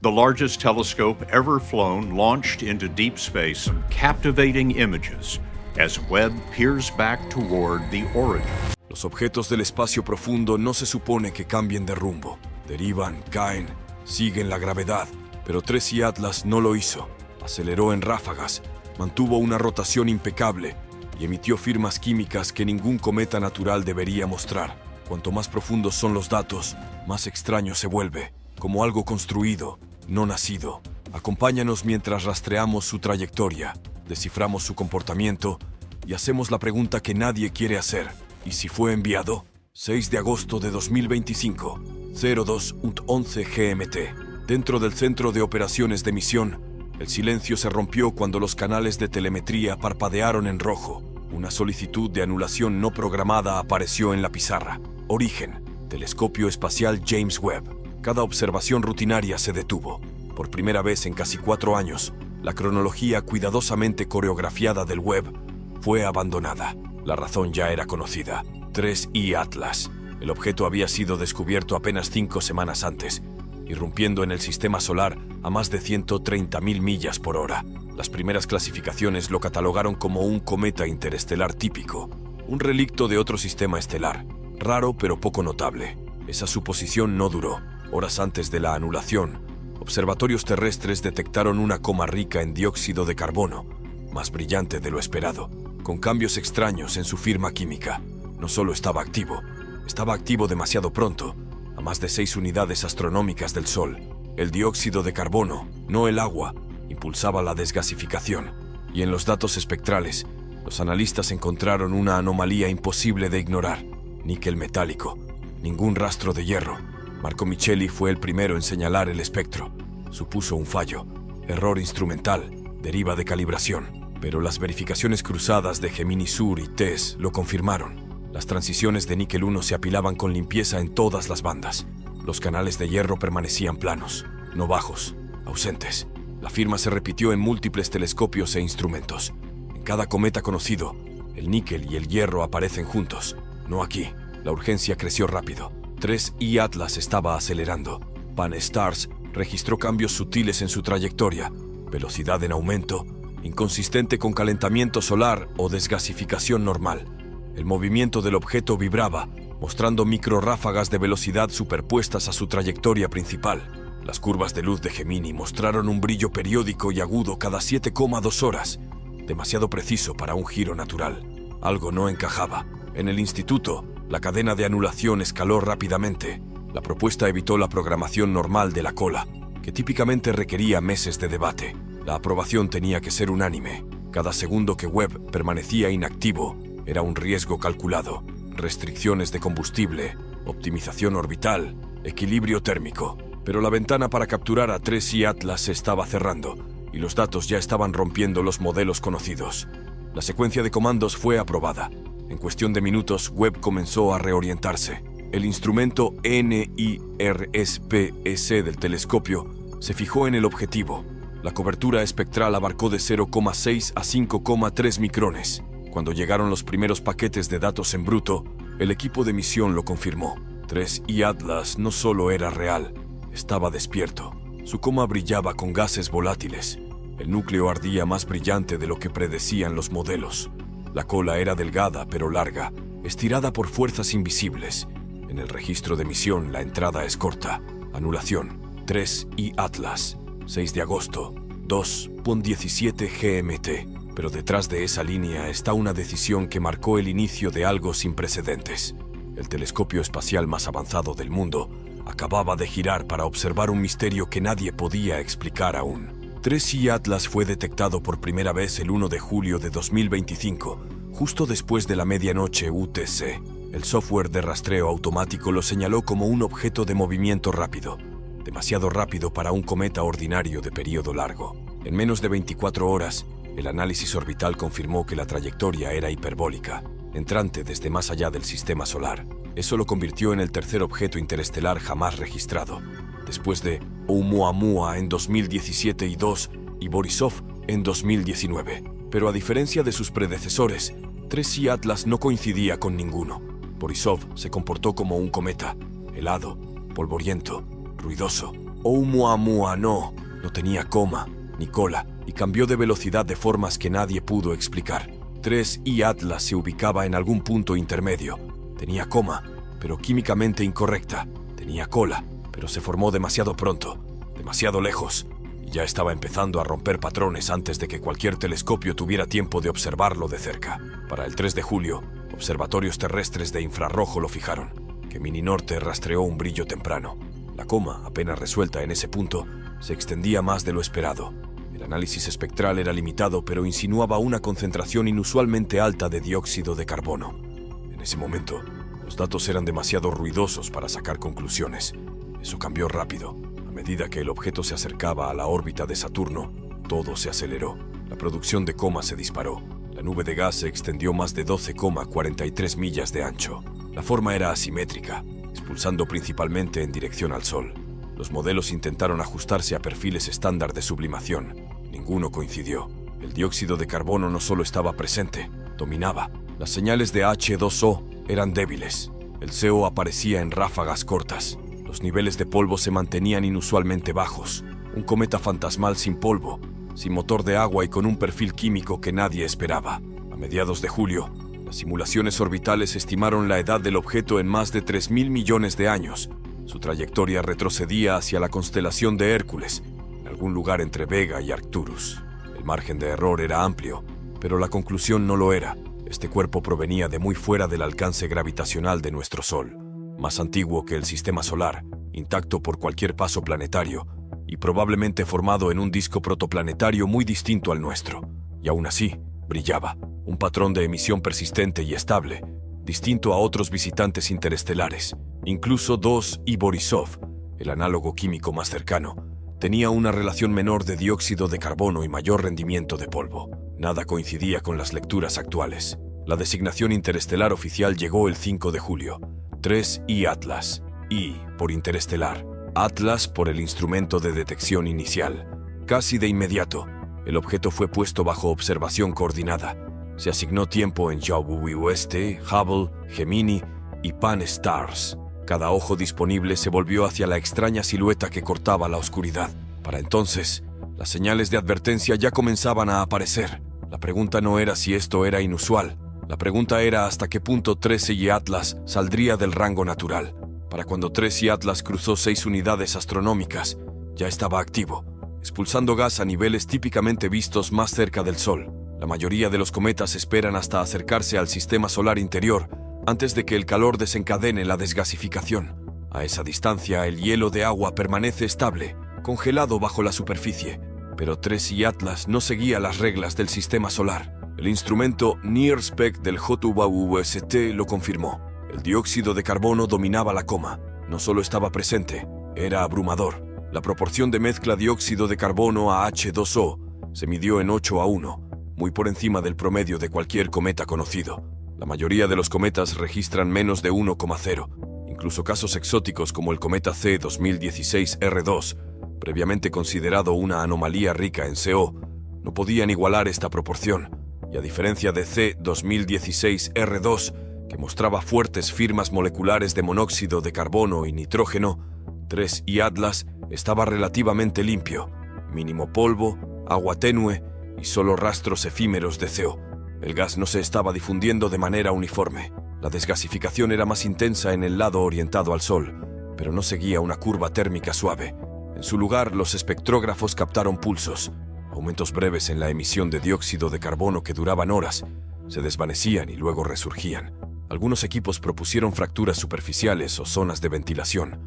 The largest telescope ever flown launched into deep space some captivating images as Webb peers back toward the origin. Los objetos del espacio profundo no se supone que cambien de rumbo. Derivan, caen, siguen la gravedad. Pero 3I Atlas no lo hizo. Aceleró en ráfagas, mantuvo una rotación impecable y emitió firmas químicas que ningún cometa natural debería mostrar. Cuanto más profundos son los datos, más extraño se vuelve, como algo construido, no nacido. Acompáñanos mientras rastreamos su trayectoria, desciframos su comportamiento y hacemos la pregunta que nadie quiere hacer. ¿Y si fue enviado? 6 de agosto de 2025, 02:11 GMT. Dentro del centro de operaciones de misión, el silencio se rompió cuando los canales de telemetría parpadearon en rojo. Una solicitud de anulación no programada apareció en la pizarra. Origen: Telescopio Espacial James Webb. Cada observación rutinaria se detuvo. Por primera vez en casi 4 años, la cronología cuidadosamente coreografiada del Webb fue abandonada. La razón ya era conocida. 3I Atlas. El objeto había sido descubierto apenas 5 semanas antes, irrumpiendo en el sistema solar a más de 130.000 millas por hora. Las primeras clasificaciones lo catalogaron como un cometa interestelar típico, un relicto de otro sistema estelar, raro pero poco notable. Esa suposición no duró. Horas antes de la anulación, observatorios terrestres detectaron una coma rica en dióxido de carbono, más brillante de lo esperado, con cambios extraños en su firma química. No solo estaba activo demasiado pronto, a más de 6 unidades astronómicas del Sol. El dióxido de carbono, no el agua, impulsaba la desgasificación. Y en los datos espectrales, los analistas encontraron una anomalía imposible de ignorar. Níquel metálico, ningún rastro de hierro. Marco Micheli fue el primero en señalar el espectro. Supuso un fallo, error instrumental, deriva de calibración. Pero las verificaciones cruzadas de Gemini Sur y TESS lo confirmaron. Las transiciones de níquel 1 se apilaban con limpieza en todas las bandas. Los canales de hierro permanecían planos, no bajos, ausentes. La firma se repitió en múltiples telescopios e instrumentos. En cada cometa conocido, el níquel y el hierro aparecen juntos. No aquí. La urgencia creció rápido. 3I Atlas estaba acelerando. Pan-STARRS registró cambios sutiles en su trayectoria. Velocidad en aumento, inconsistente con calentamiento solar o desgasificación normal. El movimiento del objeto vibraba, mostrando microráfagas de velocidad superpuestas a su trayectoria principal. Las curvas de luz de Gemini mostraron un brillo periódico y agudo cada 7,2 horas, demasiado preciso para un giro natural. Algo no encajaba. En el instituto, la cadena de anulación escaló rápidamente. La propuesta evitó la programación normal de la cola, que típicamente requería meses de debate. La aprobación tenía que ser unánime. Cada segundo que Webb permanecía inactivo era un riesgo calculado. Restricciones de combustible, optimización orbital, equilibrio térmico. Pero la ventana para capturar a 3I Atlas se estaba cerrando y los datos ya estaban rompiendo los modelos conocidos. La secuencia de comandos fue aprobada. En cuestión de minutos, Webb comenzó a reorientarse. El instrumento NIRSPS del telescopio se fijó en el objetivo. La cobertura espectral abarcó de 0,6 a 5,3 micrones. Cuando llegaron los primeros paquetes de datos en bruto, el equipo de misión lo confirmó. 3I Atlas no solo era real, estaba despierto. Su coma brillaba con gases volátiles. El núcleo ardía más brillante de lo que predecían los modelos. La cola era delgada pero larga, estirada por fuerzas invisibles. En el registro de misión la entrada es corta. Anulación. 3I Atlas. 6 de agosto. 2:17 GMT. Pero detrás de esa línea está una decisión que marcó el inicio de algo sin precedentes. El telescopio espacial más avanzado del mundo acababa de girar para observar un misterio que nadie podía explicar aún. 3I Atlas fue detectado por primera vez el 1 de julio de 2025, justo después de la medianoche UTC. El software de rastreo automático lo señaló como un objeto de movimiento rápido, demasiado rápido para un cometa ordinario de periodo largo. En menos de 24 horas, el análisis orbital confirmó que la trayectoria era hiperbólica, entrante desde más allá del sistema solar. Eso lo convirtió en el tercer objeto interestelar jamás registrado, después de Oumuamua en 2017 y Borisov en 2019. Pero a diferencia de sus predecesores, 3I Atlas no coincidía con ninguno. Borisov se comportó como un cometa, helado, polvoriento, ruidoso. Oumuamua no tenía coma ni cola y cambió de velocidad de formas que nadie pudo explicar. 3I Atlas se ubicaba en algún punto intermedio. Tenía coma, pero químicamente incorrecta. Tenía cola, pero se formó demasiado pronto, demasiado lejos, y ya estaba empezando a romper patrones antes de que cualquier telescopio tuviera tiempo de observarlo de cerca. Para el 3 de julio, observatorios terrestres de infrarrojo lo fijaron. Gemini Norte rastreó un brillo temprano. La coma, apenas resuelta en ese punto, se extendía más de lo esperado. El análisis espectral era limitado, pero insinuaba una concentración inusualmente alta de dióxido de carbono. En ese momento, los datos eran demasiado ruidosos para sacar conclusiones. Eso cambió rápido. A medida que el objeto se acercaba a la órbita de Saturno, todo se aceleró. La producción de coma se disparó. La nube de gas se extendió más de 12,43 millas de ancho. La forma era asimétrica, expulsando principalmente en dirección al Sol. Los modelos intentaron ajustarse a perfiles estándar de sublimación. Ninguno coincidió. El dióxido de carbono no solo estaba presente, dominaba. Las señales de H2O eran débiles. El CO aparecía en ráfagas cortas. Los niveles de polvo se mantenían inusualmente bajos. Un cometa fantasmal sin polvo, sin motor de agua y con un perfil químico que nadie esperaba. A mediados de julio, las simulaciones orbitales estimaron la edad del objeto en más de 3.000 millones de años. Su trayectoria retrocedía hacia la constelación de Hércules, en algún lugar entre Vega y Arcturus. El margen de error era amplio, pero la conclusión no lo era. Este cuerpo provenía de muy fuera del alcance gravitacional de nuestro Sol, más antiguo que el Sistema Solar, intacto por cualquier paso planetario, y probablemente formado en un disco protoplanetario muy distinto al nuestro. Y aún así, brillaba, un patrón de emisión persistente y estable, distinto a otros visitantes interestelares. Incluso 2I Borisov, el análogo químico más cercano, tenía una relación menor de dióxido de carbono y mayor rendimiento de polvo. Nada coincidía con las lecturas actuales. La designación interestelar oficial llegó el 5 de julio. 3I Atlas. I por interestelar. Atlas por el instrumento de detección inicial. Casi de inmediato, el objeto fue puesto bajo observación coordinada. Se asignó tiempo en Joviweste, Hubble, Gemini y Pan-STARRS. Cada ojo disponible se volvió hacia la extraña silueta que cortaba la oscuridad. Para entonces, las señales de advertencia ya comenzaban a aparecer. La pregunta no era si esto era inusual. La pregunta era hasta qué punto 3I Atlas saldría del rango natural. Para cuando 3I Atlas cruzó 6 unidades astronómicas, ya estaba activo, expulsando gas a niveles típicamente vistos más cerca del Sol. La mayoría de los cometas esperan hasta acercarse al sistema solar interior antes de que el calor desencadene la desgasificación. A esa distancia, el hielo de agua permanece estable, congelado bajo la superficie, pero 3I Atlas no seguía las reglas del sistema solar. El instrumento NIRSPEC del JWST lo confirmó. El dióxido de carbono dominaba la coma. No solo estaba presente, era abrumador. La proporción de mezcla dióxido de carbono a H2O se midió en 8:1, muy por encima del promedio de cualquier cometa conocido. La mayoría de los cometas registran menos de 1,0. Incluso casos exóticos como el cometa C 2016 R2, previamente considerado una anomalía rica en CO, no podían igualar esta proporción. Y a diferencia de C 2016 R2, que mostraba fuertes firmas moleculares de monóxido de carbono y nitrógeno, 3I Atlas estaba relativamente limpio, mínimo polvo, agua tenue y solo rastros efímeros de CO. El gas no se estaba difundiendo de manera uniforme. La desgasificación era más intensa en el lado orientado al Sol, pero no seguía una curva térmica suave. En su lugar, los espectrógrafos captaron pulsos, aumentos breves en la emisión de dióxido de carbono que duraban horas, se desvanecían y luego resurgían. Algunos equipos propusieron fracturas superficiales o zonas de ventilación.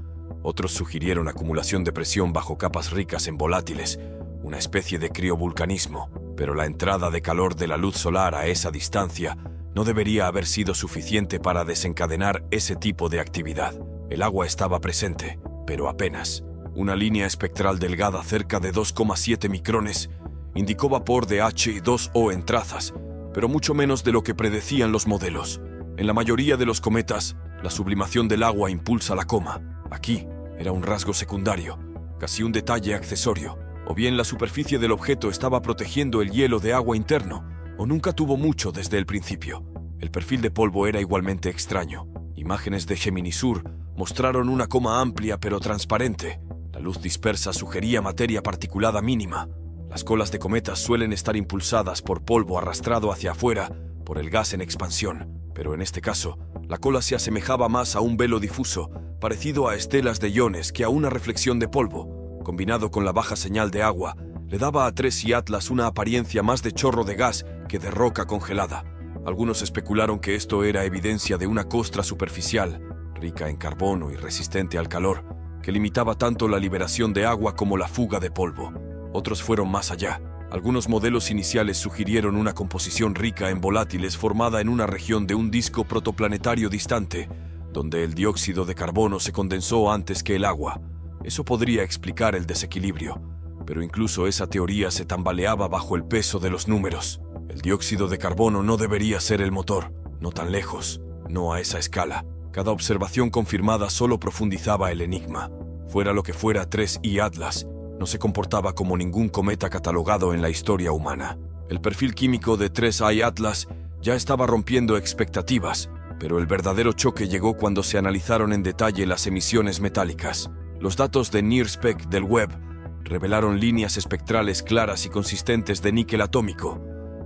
Otros sugirieron acumulación de presión bajo capas ricas en volátiles, una especie de criovulcanismo. Pero la entrada de calor de la luz solar a esa distancia no debería haber sido suficiente para desencadenar ese tipo de actividad. El agua estaba presente, pero apenas. Una línea espectral delgada cerca de 2,7 micrones indicó vapor de H2O en trazas, pero mucho menos de lo que predecían los modelos. En la mayoría de los cometas, la sublimación del agua impulsa la coma. Aquí era un rasgo secundario, casi un detalle accesorio. O bien la superficie del objeto estaba protegiendo el hielo de agua interno, o nunca tuvo mucho desde el principio. El perfil de polvo era igualmente extraño. Imágenes de Gemini Sur mostraron una coma amplia pero transparente. La luz dispersa sugería materia particulada mínima. Las colas de cometas suelen estar impulsadas por polvo arrastrado hacia afuera por el gas en expansión, pero en este caso, la cola se asemejaba más a un velo difuso, parecido a estelas de iones que a una reflexión de polvo. Combinado con la baja señal de agua, le daba a Tres y Atlas una apariencia más de chorro de gas que de roca congelada. Algunos especularon que esto era evidencia de una costra superficial, rica en carbono y resistente al calor, que limitaba tanto la liberación de agua como la fuga de polvo. Otros fueron más allá. Algunos modelos iniciales sugirieron una composición rica en volátiles formada en una región de un disco protoplanetario distante, donde el dióxido de carbono se condensó antes que el agua. Eso podría explicar el desequilibrio, pero incluso esa teoría se tambaleaba bajo el peso de los números. El dióxido de carbono no debería ser el motor, no tan lejos, no a esa escala. Cada observación confirmada solo profundizaba el enigma. Fuera lo que fuera, 3I Atlas no se comportaba como ningún cometa catalogado en la historia humana. El perfil químico de 3I Atlas ya estaba rompiendo expectativas, pero el verdadero choque llegó cuando se analizaron en detalle las emisiones metálicas. Los datos de NIRSpec del Webb revelaron líneas espectrales claras y consistentes de níquel atómico,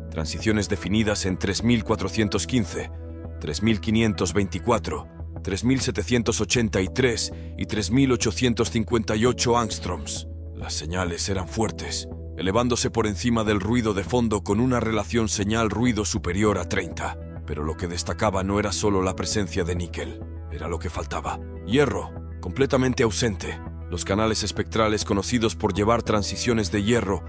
transiciones definidas en 3415, 3524, 3783 y 3858 angstroms. Las señales eran fuertes, elevándose por encima del ruido de fondo con una relación señal-ruido superior a 30. Pero lo que destacaba no era solo la presencia de níquel, era lo que faltaba. Hierro, completamente ausente. Los canales espectrales conocidos por llevar transiciones de hierro,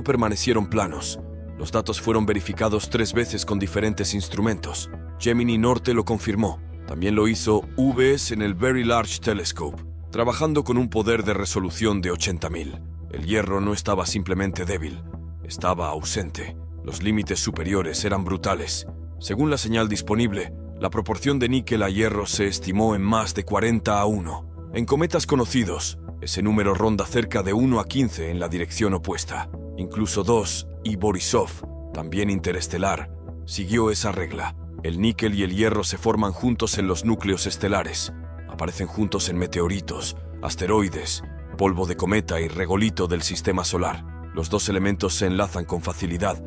permanecieron planos. Los datos fueron verificados 3 veces con diferentes instrumentos. Gemini Norte lo confirmó. También lo hizo UVS en el Very Large Telescope, trabajando con un poder de resolución de 80.000. El hierro no estaba simplemente débil, estaba ausente. Los límites superiores eran brutales. Según la señal disponible, la proporción de níquel a hierro se estimó en más de 40:1. En cometas conocidos, ese número ronda cerca de 1:15 en la dirección opuesta. Incluso 2, y Borisov, también interestelar, siguió esa regla. El níquel y el hierro se forman juntos en los núcleos estelares. Aparecen juntos en meteoritos, asteroides, polvo de cometa y regolito del sistema solar. Los dos elementos se enlazan con facilidad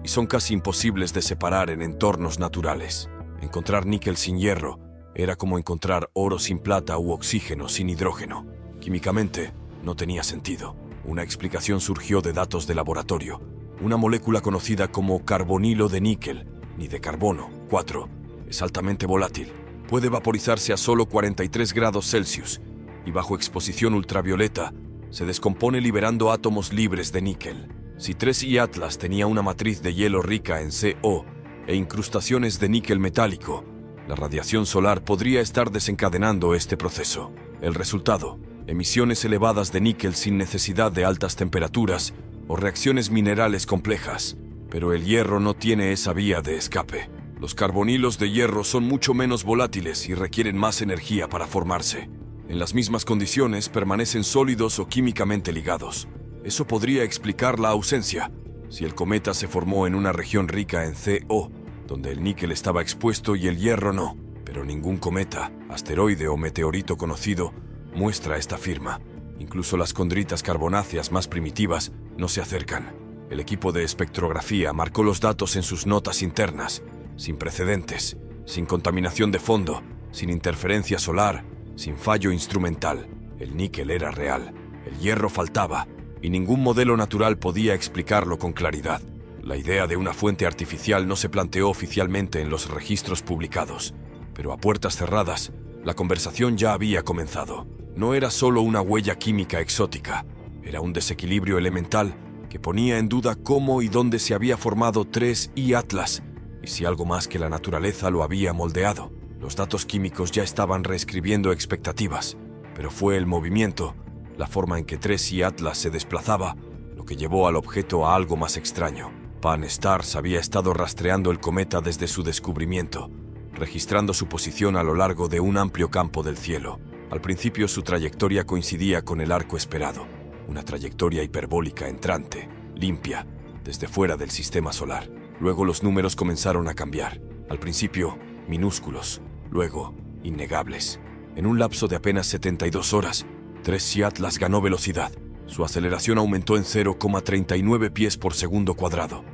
y son casi imposibles de separar en entornos naturales. Encontrar níquel sin hierro era como encontrar oro sin plata u oxígeno sin hidrógeno. Químicamente, no tenía sentido. Una explicación surgió de datos de laboratorio. Una molécula conocida como carbonilo de níquel, ni de carbono, 4, es altamente volátil. Puede vaporizarse a solo 43 grados Celsius y bajo exposición ultravioleta se descompone liberando átomos libres de níquel. Si 3I Atlas tenía una matriz de hielo rica en CO e incrustaciones de níquel metálico, la radiación solar podría estar desencadenando este proceso. El resultado: emisiones elevadas de níquel sin necesidad de altas temperaturas o reacciones minerales complejas. Pero el hierro no tiene esa vía de escape. Los carbonilos de hierro son mucho menos volátiles y requieren más energía para formarse. En las mismas condiciones permanecen sólidos o químicamente ligados. Eso podría explicar la ausencia. Si el cometa se formó en una región rica en CO, donde el níquel estaba expuesto y el hierro no, pero ningún cometa, asteroide o meteorito conocido muestra esta firma. Incluso las condritas carbonáceas más primitivas no se acercan. El equipo de espectrografía marcó los datos en sus notas internas, sin precedentes, sin contaminación de fondo, sin interferencia solar, sin fallo instrumental. El níquel era real, el hierro faltaba, y ningún modelo natural podía explicarlo con claridad. La idea de una fuente artificial no se planteó oficialmente en los registros publicados, pero a puertas cerradas, la conversación ya había comenzado. No era solo una huella química exótica, era un desequilibrio elemental que ponía en duda cómo y dónde se había formado 3I Atlas, y si algo más que la naturaleza lo había moldeado. Los datos químicos ya estaban reescribiendo expectativas, pero fue el movimiento, la forma en que 3I Atlas se desplazaba, lo que llevó al objeto a algo más extraño. Pan-STARRS había estado rastreando el cometa desde su descubrimiento, registrando su posición a lo largo de un amplio campo del cielo. Al principio su trayectoria coincidía con el arco esperado, una trayectoria hiperbólica entrante, limpia, desde fuera del sistema solar. Luego los números comenzaron a cambiar. Al principio, minúsculos, luego, innegables. En un lapso de apenas 72 horas, 3 Sea Atlas ganó velocidad. Su aceleración aumentó en 0,39 pies por segundo cuadrado,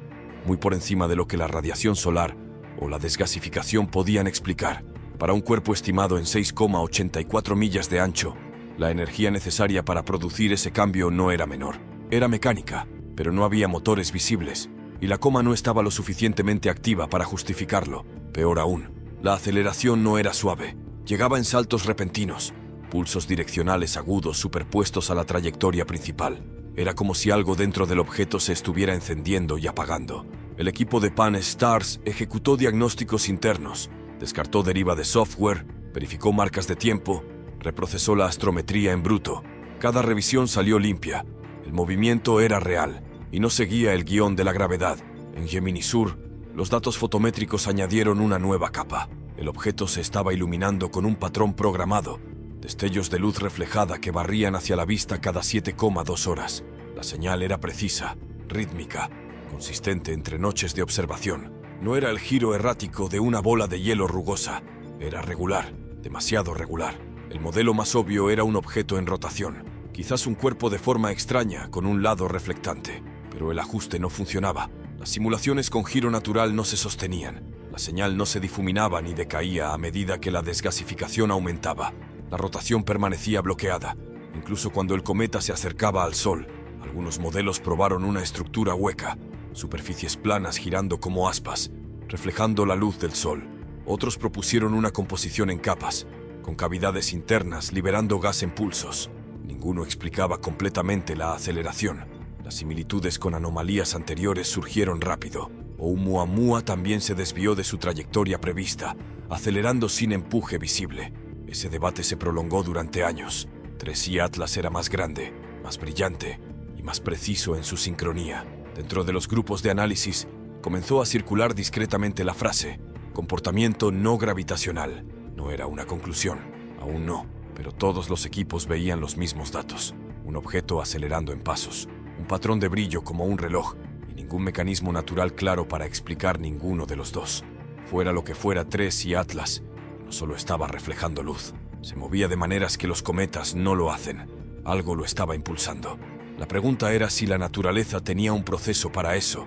muy por encima de lo que la radiación solar o la desgasificación podían explicar. Para un cuerpo estimado en 6,84 millas de ancho, la energía necesaria para producir ese cambio no era menor. Era mecánica, pero no había motores visibles, y la coma no estaba lo suficientemente activa para justificarlo. Peor aún, la aceleración no era suave. Llegaba en saltos repentinos, pulsos direccionales agudos superpuestos a la trayectoria principal. Era como si algo dentro del objeto se estuviera encendiendo y apagando. El equipo de Pan-STARRS ejecutó diagnósticos internos, descartó deriva de software, verificó marcas de tiempo, reprocesó la astrometría en bruto. Cada revisión salió limpia. El movimiento era real y no seguía el guión de la gravedad. En Gemini Sur, los datos fotométricos añadieron una nueva capa. El objeto se estaba iluminando con un patrón programado, destellos de luz reflejada que barrían hacia la vista cada 7,2 horas. La señal era precisa, rítmica, consistente entre noches de observación. No era el giro errático de una bola de hielo rugosa. Era regular, demasiado regular. El modelo más obvio era un objeto en rotación, quizás un cuerpo de forma extraña con un lado reflectante, pero el ajuste no funcionaba. Las simulaciones con giro natural no se sostenían. La señal no se difuminaba ni decaía a medida que la desgasificación aumentaba. La rotación permanecía bloqueada, incluso cuando el cometa se acercaba al Sol. Algunos modelos probaron una estructura hueca, superficies planas girando como aspas, reflejando la luz del Sol. Otros propusieron una composición en capas, con cavidades internas liberando gas en pulsos. Ninguno explicaba completamente la aceleración. Las similitudes con anomalías anteriores surgieron rápido. Oumuamua también se desvió de su trayectoria prevista, acelerando sin empuje visible. Ese debate se prolongó durante años. 3 Sea Atlas era más grande, más brillante y más preciso en su sincronía. Dentro de los grupos de análisis, comenzó a circular discretamente la frase «comportamiento no gravitacional». No era una conclusión, aún no, pero todos los equipos veían los mismos datos. Un objeto acelerando en pasos, un patrón de brillo como un reloj, y ningún mecanismo natural claro para explicar ninguno de los dos. Fuera lo que fuera 3 Sea Atlas, no solo estaba reflejando luz, se movía de maneras que los cometas no lo hacen. Algo lo estaba impulsando. La pregunta era si la naturaleza tenía un proceso para eso,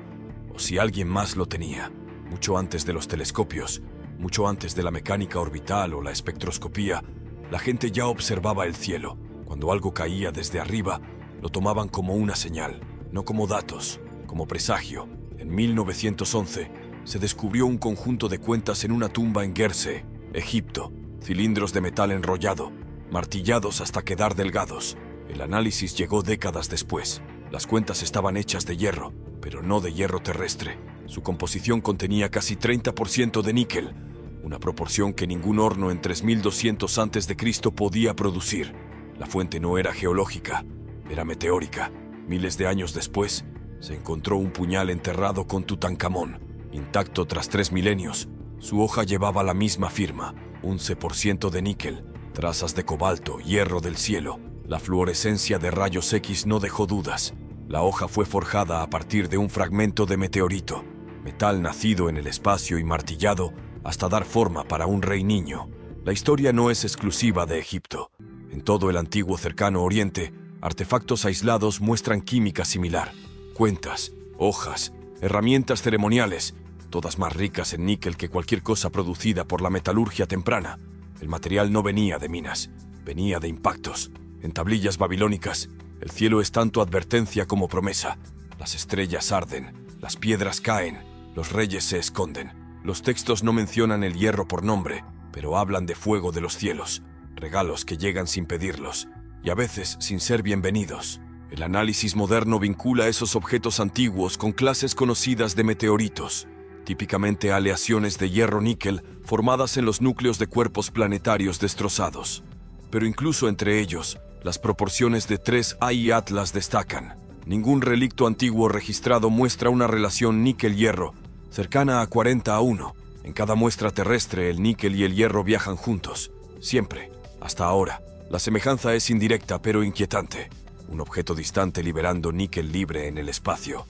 o si alguien más lo tenía. Mucho antes de los telescopios, mucho antes de la mecánica orbital o la espectroscopía, la gente ya observaba el cielo. Cuando algo caía desde arriba, lo tomaban como una señal, no como datos, como presagio. En 1911, se descubrió un conjunto de cuentas en una tumba en Gersé, Egipto, cilindros de metal enrollado, martillados hasta quedar delgados. El análisis llegó décadas después. Las cuentas estaban hechas de hierro, pero no de hierro terrestre. Su composición contenía casi 30% de níquel, una proporción que ningún horno en 3200 a.C. podía producir. La fuente no era geológica, era meteórica. Miles de años después, se encontró un puñal enterrado con Tutankamón, intacto tras 3 milenios. Su hoja llevaba la misma firma, 11% de níquel, trazas de cobalto, hierro del cielo. La fluorescencia de rayos X no dejó dudas. La hoja fue forjada a partir de un fragmento de meteorito, metal nacido en el espacio y martillado hasta dar forma para un rey niño. La historia no es exclusiva de Egipto. En todo el antiguo cercano oriente, artefactos aislados muestran química similar. Cuentas, hojas, herramientas ceremoniales, todas más ricas en níquel que cualquier cosa producida por la metalurgia temprana. El material no venía de minas, venía de impactos. En tablillas babilónicas, el cielo es tanto advertencia como promesa. Las estrellas arden, las piedras caen, los reyes se esconden. Los textos no mencionan el hierro por nombre, pero hablan de fuego de los cielos, regalos que llegan sin pedirlos, y a veces sin ser bienvenidos. El análisis moderno vincula esos objetos antiguos con clases conocidas de meteoritos, típicamente aleaciones de hierro-níquel formadas en los núcleos de cuerpos planetarios destrozados. Pero incluso entre ellos, las proporciones de 3 Sea Atlas destacan. Ningún relicto antiguo registrado muestra una relación níquel-hierro cercana a 40:1. En cada muestra terrestre, el níquel y el hierro viajan juntos, siempre, hasta ahora. La semejanza es indirecta pero inquietante. Un objeto distante liberando níquel libre en el espacio,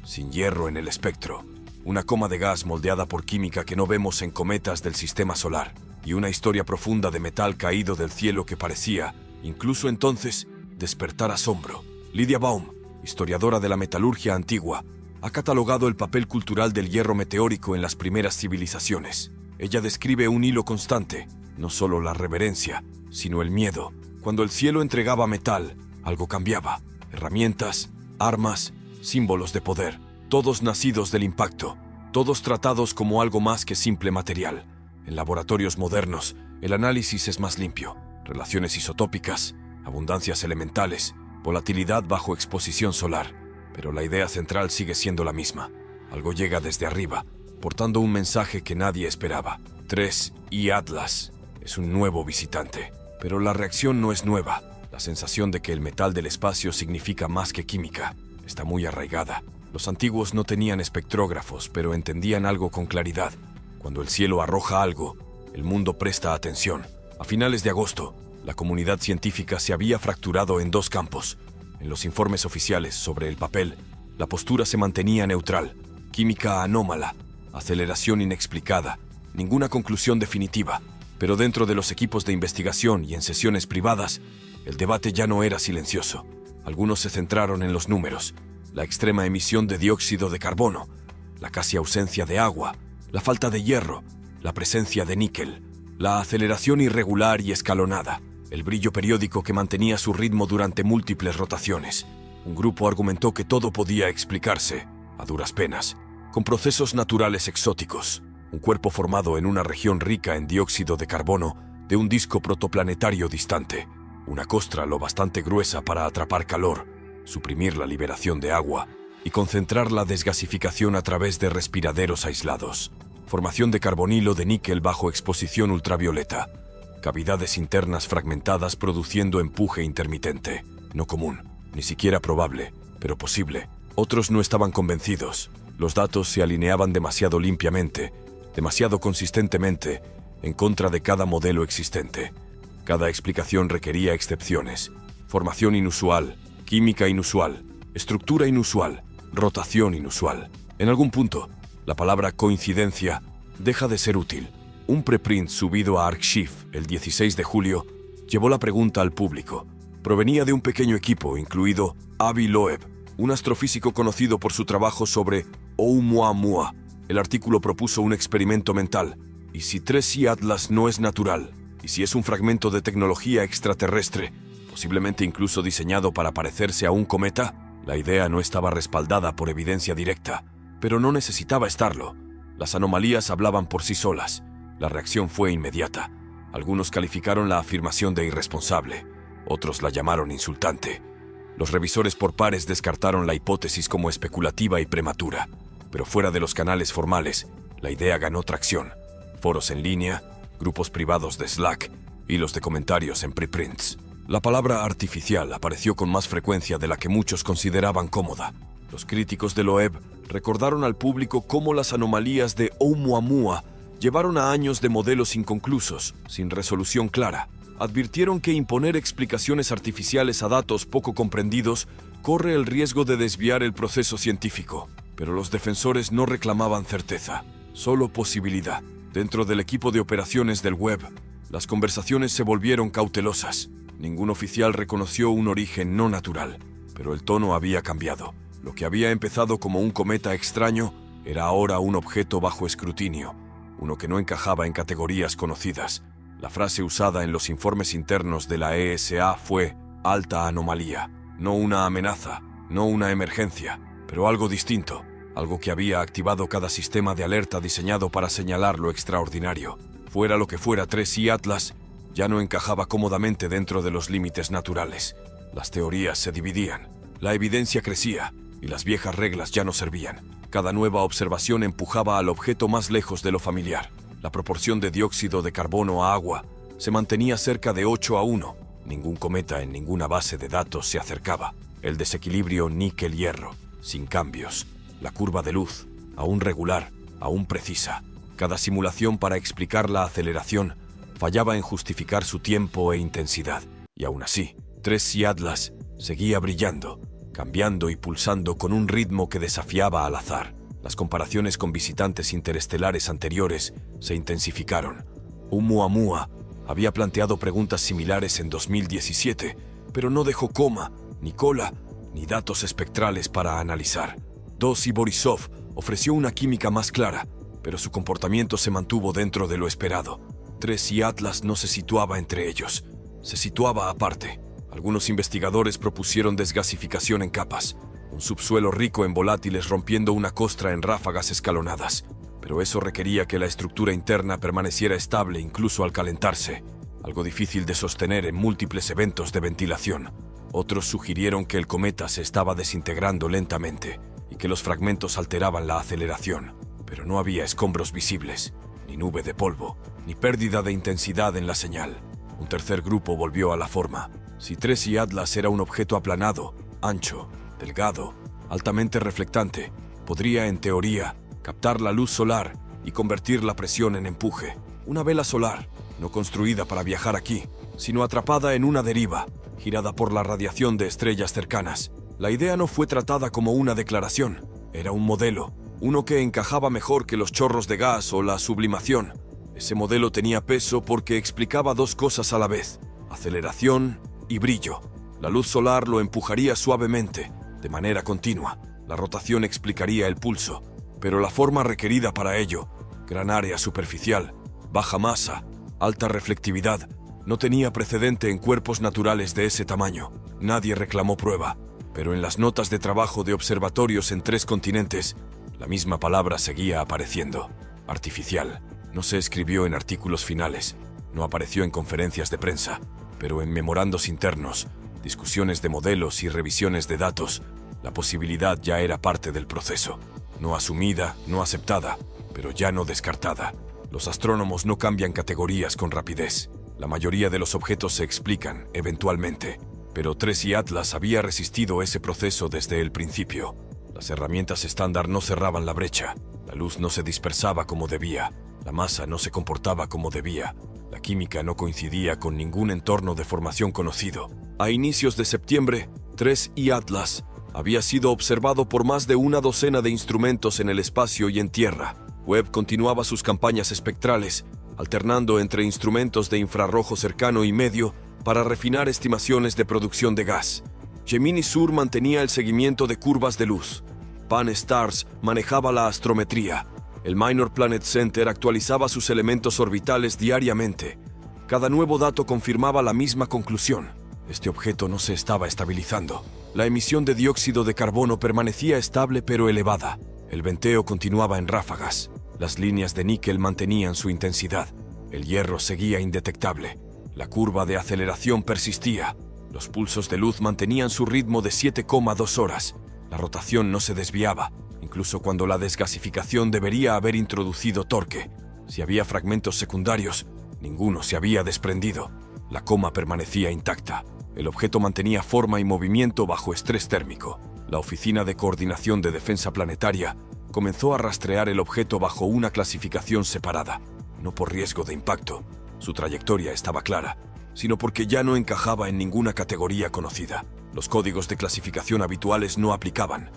sin hierro en el espectro. Una coma de gas moldeada por química que no vemos en cometas del sistema solar. Y una historia profunda de metal caído del cielo que parecía incluso entonces, despertar asombro. Lydia Baum, historiadora de la metalurgia antigua, ha catalogado el papel cultural del hierro meteórico en las primeras civilizaciones. Ella describe un hilo constante, no solo la reverencia, sino el miedo. Cuando el cielo entregaba metal, algo cambiaba. Herramientas, armas, símbolos de poder, todos nacidos del impacto, todos tratados como algo más que simple material. En laboratorios modernos, el análisis es más limpio. Relaciones isotópicas, abundancias elementales, volatilidad bajo exposición solar. Pero la idea central sigue siendo la misma. Algo llega desde arriba, portando un mensaje que nadie esperaba. 3I Atlas es un nuevo visitante. Pero la reacción no es nueva. La sensación de que el metal del espacio significa más que química está muy arraigada. Los antiguos no tenían espectrógrafos, pero entendían algo con claridad. Cuando el cielo arroja algo, el mundo presta atención. A finales de agosto, la comunidad científica se había fracturado en dos campos. En los informes oficiales sobre el papel, la postura se mantenía neutral. Química anómala, aceleración inexplicada, ninguna conclusión definitiva. Pero dentro de los equipos de investigación y en sesiones privadas, el debate ya no era silencioso. Algunos se centraron en los números, la extrema emisión de dióxido de carbono, la casi ausencia de agua, la falta de hierro, la presencia de níquel, la aceleración irregular y escalonada, el brillo periódico que mantenía su ritmo durante múltiples rotaciones. Un grupo argumentó que todo podía explicarse, a duras penas, con procesos naturales exóticos. Un cuerpo formado en una región rica en dióxido de carbono de un disco protoplanetario distante, una costra lo bastante gruesa para atrapar calor, suprimir la liberación de agua y concentrar la desgasificación a través de respiraderos aislados, formación de carbonilo de níquel bajo exposición ultravioleta, cavidades internas fragmentadas produciendo empuje intermitente, no común, ni siquiera probable, pero posible. Otros no estaban convencidos. Los datos se alineaban demasiado limpiamente, demasiado consistentemente, en contra de cada modelo existente. Cada explicación requería excepciones. Formación inusual, química inusual, estructura inusual, rotación inusual. En algún punto, la palabra coincidencia deja de ser útil. Un preprint subido a Arcshift el 16 de julio llevó la pregunta al público. Provenía de un pequeño equipo, incluido Avi Loeb, un astrofísico conocido por su trabajo sobre Oumuamua. El artículo propuso un experimento mental. ¿Y si 3I Atlas no es natural? ¿Y si es un fragmento de tecnología extraterrestre, posiblemente incluso diseñado para parecerse a un cometa? La idea no estaba respaldada por evidencia directa, pero no necesitaba estarlo. Las anomalías hablaban por sí solas. La reacción fue inmediata. Algunos calificaron la afirmación de irresponsable, otros la llamaron insultante. Los revisores por pares descartaron la hipótesis como especulativa y prematura. Pero fuera de los canales formales, la idea ganó tracción. Foros en línea, grupos privados de Slack, hilos de comentarios en preprints. La palabra artificial apareció con más frecuencia de la que muchos consideraban cómoda. Los críticos de Loeb recordaron al público cómo las anomalías de Oumuamua llevaron a años de modelos inconclusos, sin resolución clara. Advirtieron que imponer explicaciones artificiales a datos poco comprendidos corre el riesgo de desviar el proceso científico. Pero los defensores no reclamaban certeza, solo posibilidad. Dentro del equipo de operaciones del web, las conversaciones se volvieron cautelosas. Ningún oficial reconoció un origen no natural, pero el tono había cambiado. Lo que había empezado como un cometa extraño era ahora un objeto bajo escrutinio, uno que no encajaba en categorías conocidas. La frase usada en los informes internos de la ESA fue alta anomalía, no una amenaza, no una emergencia, pero algo distinto, algo que había activado cada sistema de alerta diseñado para señalar lo extraordinario. Fuera lo que fuera, 3I Atlas ya no encajaba cómodamente dentro de los límites naturales. Las teorías se dividían, la evidencia crecía y las viejas reglas ya no servían. Cada nueva observación empujaba al objeto más lejos de lo familiar. La proporción de dióxido de carbono a agua se mantenía cerca de 8:1. Ningún cometa en ninguna base de datos se acercaba. El desequilibrio níquel-hierro, sin cambios. La curva de luz, aún regular, aún precisa. Cada simulación para explicar la aceleración fallaba en justificar su tiempo e intensidad. Y aún así, 3I Atlas seguía brillando, cambiando y pulsando con un ritmo que desafiaba al azar. Las comparaciones con visitantes interestelares anteriores se intensificaron. Oumuamua Había planteado preguntas similares en 2017, pero no dejó coma, ni cola, ni datos espectrales para analizar. 2 y Borisov ofreció una química más clara, pero su comportamiento se mantuvo dentro de lo esperado. 3 y Atlas no se situaba entre ellos, se situaba aparte. Algunos investigadores propusieron desgasificación en capas, un subsuelo rico en volátiles rompiendo una costra en ráfagas escalonadas, pero eso requería que la estructura interna permaneciera estable incluso al calentarse, algo difícil de sostener en múltiples eventos de ventilación. Otros sugirieron que el cometa se estaba desintegrando lentamente y que los fragmentos alteraban la aceleración, pero no había escombros visibles, ni nube de polvo, ni pérdida de intensidad en la señal. Un tercer grupo volvió a la forma. Si 3 y Atlas era un objeto aplanado, ancho, delgado, altamente reflectante, podría, en teoría, captar la luz solar y convertir la presión en empuje. Una vela solar, no construida para viajar aquí, sino atrapada en una deriva, girada por la radiación de estrellas cercanas. La idea no fue tratada como una declaración, era un modelo, uno que encajaba mejor que los chorros de gas o la sublimación. Ese modelo tenía peso porque explicaba 2 cosas a la vez: aceleración y brillo. La luz solar lo empujaría suavemente, de manera continua. La rotación explicaría el pulso, pero la forma requerida para ello, gran área superficial, baja masa, alta reflectividad, no tenía precedente en cuerpos naturales de ese tamaño. Nadie reclamó prueba, pero en las notas de trabajo de observatorios en 3 continentes, la misma palabra seguía apareciendo: artificial. No se escribió en artículos finales, no apareció en conferencias de prensa, pero en memorandos internos, discusiones de modelos y revisiones de datos, la posibilidad ya era parte del proceso. No asumida, no aceptada, pero ya no descartada. Los astrónomos no cambian categorías con rapidez. La mayoría de los objetos se explican, eventualmente, pero 3 y Atlas había resistido ese proceso desde el principio. Las herramientas estándar no cerraban la brecha, la luz no se dispersaba como debía, la masa no se comportaba como debía, la química no coincidía con ningún entorno de formación conocido. A inicios de septiembre, 3 y Atlas había sido observado por más de una docena de instrumentos en el espacio y en tierra. Webb continuaba sus campañas espectrales, alternando entre instrumentos de infrarrojo cercano y medio para refinar estimaciones de producción de gas. Gemini Sur mantenía el seguimiento de curvas de luz. Pan-STARRS manejaba la astrometría. El Minor Planet Center actualizaba sus elementos orbitales diariamente. Cada nuevo dato confirmaba la misma conclusión: este objeto no se estaba estabilizando. La emisión de dióxido de carbono permanecía estable pero elevada. El venteo continuaba en ráfagas. Las líneas de níquel mantenían su intensidad. El hierro seguía indetectable. La curva de aceleración persistía. Los pulsos de luz mantenían su ritmo de 7,2 horas. La rotación no se desviaba, incluso cuando la desgasificación debería haber introducido torque. Si había fragmentos secundarios, ninguno se había desprendido. La coma permanecía intacta. El objeto mantenía forma y movimiento bajo estrés térmico. La Oficina de Coordinación de Defensa Planetaria comenzó a rastrear el objeto bajo una clasificación separada, no por riesgo de impacto, su trayectoria estaba clara, sino porque ya no encajaba en ninguna categoría conocida. Los códigos de clasificación habituales no aplicaban.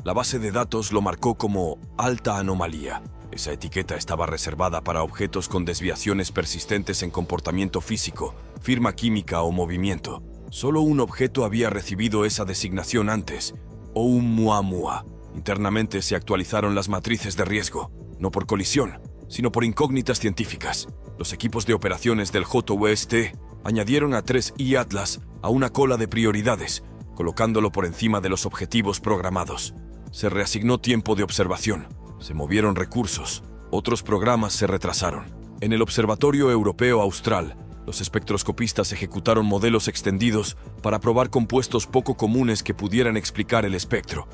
La base de datos lo marcó como alta anomalía. Esa etiqueta estaba reservada para objetos con desviaciones persistentes en comportamiento físico, firma química o movimiento. Solo un objeto había recibido esa designación antes, Oumuamua. Internamente se actualizaron las matrices de riesgo, no por colisión, sino por incógnitas científicas. Los equipos de operaciones del JWST añadieron a 3 y Atlas a una cola de prioridades, colocándolo por encima de los objetivos programados. Se reasignó tiempo de observación, se movieron recursos, otros programas se retrasaron. En el Observatorio Europeo Austral, los espectroscopistas ejecutaron modelos extendidos para probar compuestos poco comunes que pudieran explicar el espectro.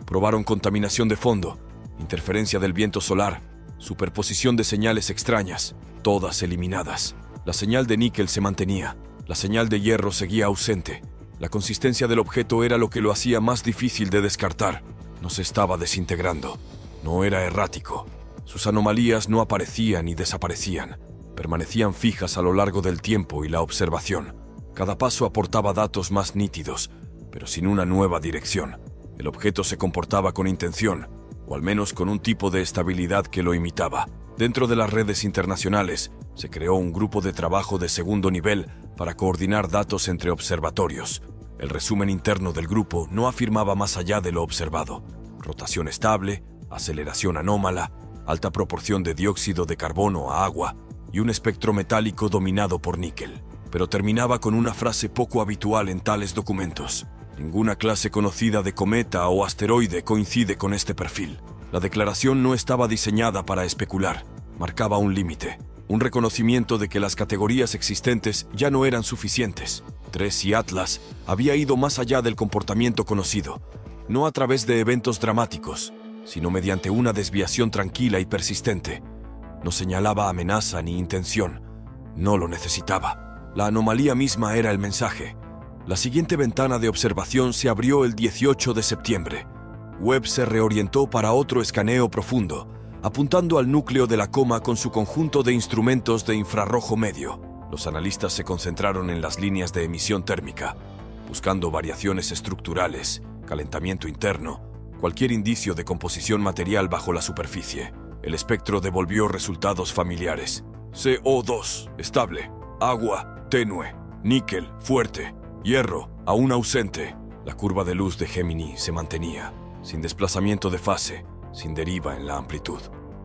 Probaron contaminación de fondo, interferencia del viento solar, superposición de señales extrañas, todas eliminadas. La señal de níquel se mantenía, la señal de hierro seguía ausente. La consistencia del objeto era lo que lo hacía más difícil de descartar. No se estaba desintegrando, no era errático. Sus anomalías no aparecían y desaparecían, permanecían fijas a lo largo del tiempo y la observación. Cada paso aportaba datos más nítidos, pero sin una nueva dirección. El objeto se comportaba con intención, o al menos con un tipo de estabilidad que lo imitaba. Dentro de las redes internacionales, Se creó un grupo de trabajo de segundo nivel para coordinar datos entre observatorios. El resumen interno del grupo no afirmaba más allá de lo observado: rotación estable, aceleración anómala, alta proporción de dióxido de carbono a agua y un espectro metálico dominado por níquel. Pero terminaba con una frase poco habitual en tales documentos: ninguna clase conocida de cometa o asteroide coincide con este perfil. La declaración no estaba diseñada para especular, marcaba un límite, un reconocimiento de que las categorías existentes ya no eran suficientes. Tracy Atlas había ido más allá del comportamiento conocido, no a través de eventos dramáticos, sino mediante una desviación tranquila y persistente. No señalaba amenaza ni intención, no lo necesitaba. La anomalía misma era el mensaje. La siguiente ventana de observación se abrió el 18 de septiembre. Webb se reorientó para otro escaneo profundo, apuntando al núcleo de la coma con su conjunto de instrumentos de infrarrojo medio. Los analistas se concentraron en las líneas de emisión térmica, buscando variaciones estructurales, calentamiento interno, cualquier indicio de composición material bajo la superficie. El espectro devolvió resultados familiares: CO2, estable; agua, tenue; níquel, fuerte; hierro, aún ausente. La curva de luz de Gemini se mantenía, sin desplazamiento de fase, sin deriva en la amplitud.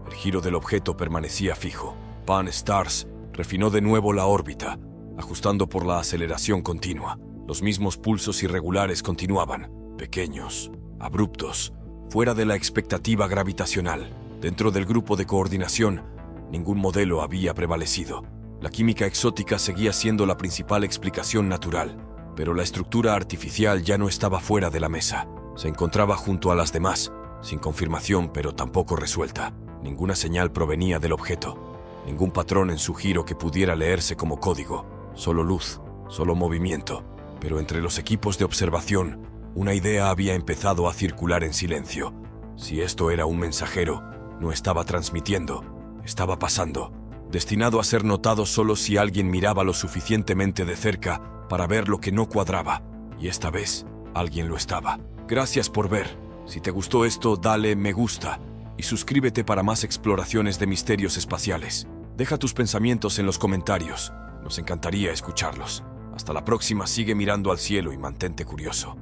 El giro del objeto permanecía fijo. Pan-STARRS refinó de nuevo la órbita, ajustando por la aceleración continua. Los mismos pulsos irregulares continuaban, pequeños, abruptos, fuera de la expectativa gravitacional. Dentro del grupo de coordinación, ningún modelo había prevalecido. La química exótica seguía siendo la principal explicación natural, pero la estructura artificial ya no estaba fuera de la mesa. Se encontraba junto a las demás, sin confirmación pero tampoco resuelta. Ninguna señal provenía del objeto, ningún patrón en su giro que pudiera leerse como código. Solo luz, solo movimiento. Pero entre los equipos de observación, una idea había empezado a circular en silencio. Si esto era un mensajero, no estaba transmitiendo, estaba pasando, destinado a ser notado solo si alguien miraba lo suficientemente de cerca para ver lo que no cuadraba. Y esta vez, alguien lo estaba. Gracias por ver. Si te gustó esto, dale me gusta y suscríbete para más exploraciones de misterios espaciales. Deja tus pensamientos en los comentarios. Nos encantaría escucharlos. Hasta la próxima, sigue mirando al cielo y mantente curioso.